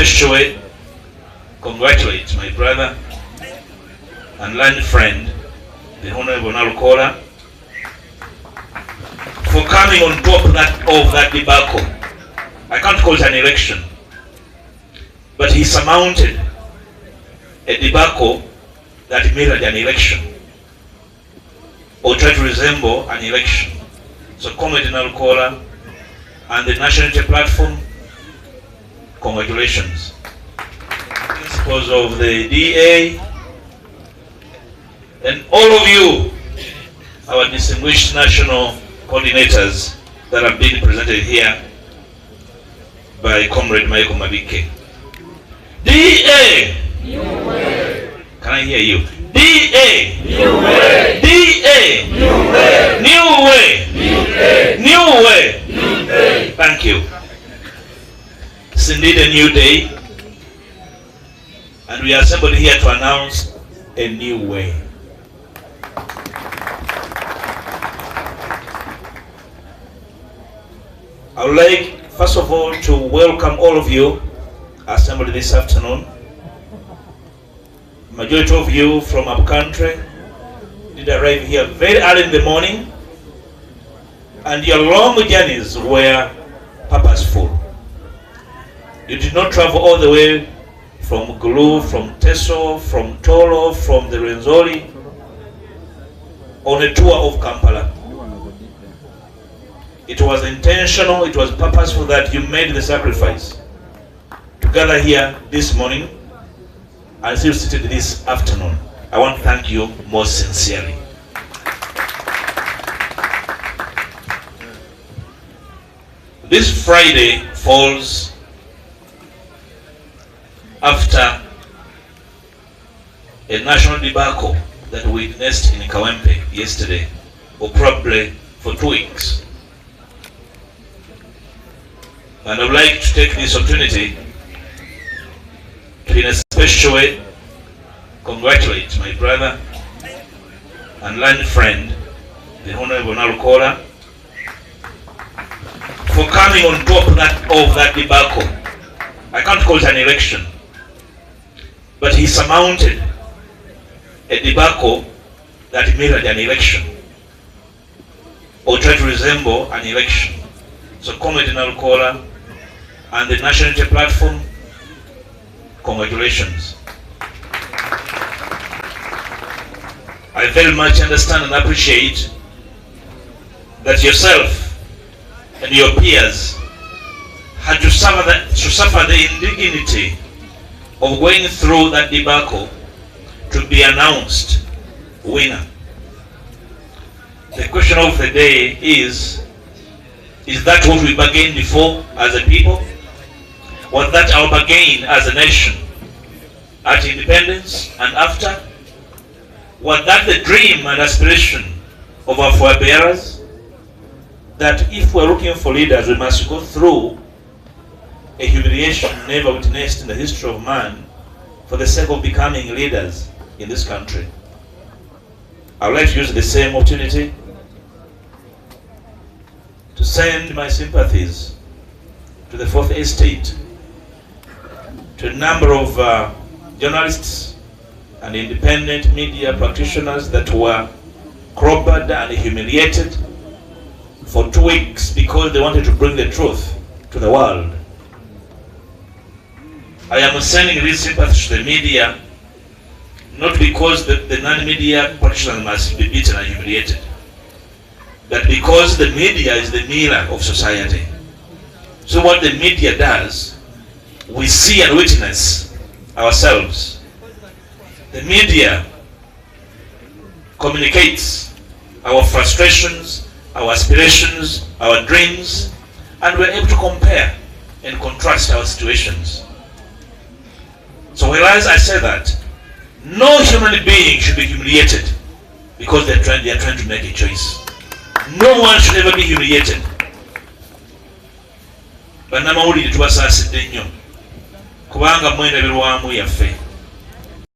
special way congratulate my brother and learned friend, the Honorable Nalukoola, for coming on top of that debacle. I can't call it an election, but he surmounted a debacle that mirrored an election, or tried to resemble an election. So Comrade Nalukoola and the National Unity Platform, congratulations. Principals of the DA, and all of you, our distinguished national coordinators that have been presented here by Comrade Michael Mabike. DA! New way. Can I hear you? DA! New way. DA! New way. New way. New way. New way. Thank you. It's indeed a new day, and we are assembled here to announce a new way. I would like, first of all, to welcome all of you assembled this afternoon. Majority of you from our country did arrive here very early in the morning, and your long journeys were purposeful. You did not travel all the way from Gulu, from Teso, from Tolo, from the Rwenzori on a tour of Kampala. It was intentional, it was purposeful that you made the sacrifice to gather here this morning and still seated this afternoon. I want to thank you most sincerely. This Friday falls after a national debacle that we witnessed in Kawempe yesterday, or probably for 2 weeks. And I would like to take this opportunity to, in a special way, congratulate my brother and learned friend, the Honorable Nalukoola, for coming on top of that debacle. I can't call it an election, but he surmounted a debacle that mirrored an election, or tried to resemble an election. So Comrade Nalukoola and the National Unity Platform, congratulations. I very much understand and appreciate that yourself and your peers had to suffer the indignity of going through that debacle to be announced winner. The question of the day is that what we bargained for as a people? Was that our bargain as a nation at independence and after? Was that the dream and aspiration of our forebearers? That if we're looking for leaders, we must go through a humiliation never witnessed in the history of man for the sake of becoming leaders in this country. I would like to use the same opportunity to send my sympathies to the Fourth Estate, to a number of journalists and independent media practitioners that were crowbared and humiliated for 2 weeks because they wanted to bring the truth to the world. I am sending these sympathies to the media, not because the non-media practitioners must be beaten and humiliated, but because the media is the mirror of society. So what the media does, we see and witness ourselves. The media communicates our frustrations, our aspirations, our dreams, and we're able to compare and contrast our situations. So whereas I say that, no human being should be humiliated because they are trying to make a choice. No one should ever be humiliated. Bannamawulire tubasaasidde nnyo kubanga mwendabirwamu yaffe.